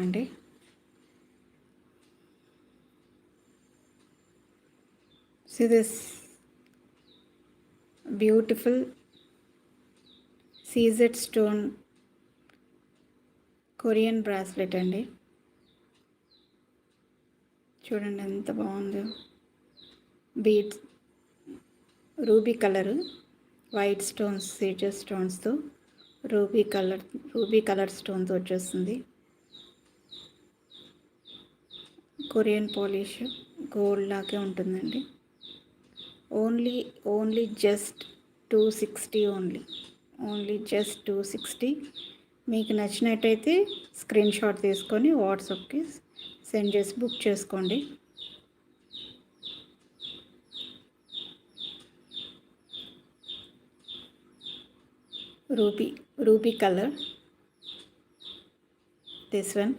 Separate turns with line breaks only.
అండి. See this beautiful CZ stone Korean bracelet అండి. చూడండి ఎంత బాగుందో. Beads ruby colour, white stones, సీజర్ స్టోన్స్తో రూబీ కలర్ స్టోన్తో వచ్చేస్తుంది. కొరియన్ పాలిష్ గోల్డ్ లాగే ఉంటుందండి. Only just 260 only just 260. మీకు నచ్చినట్టయితే స్క్రీన్ షాట్ తీసుకొని వాట్సాప్కి సెండ్ చేసి బుక్ చేసుకోండి. Ruby colour, this one.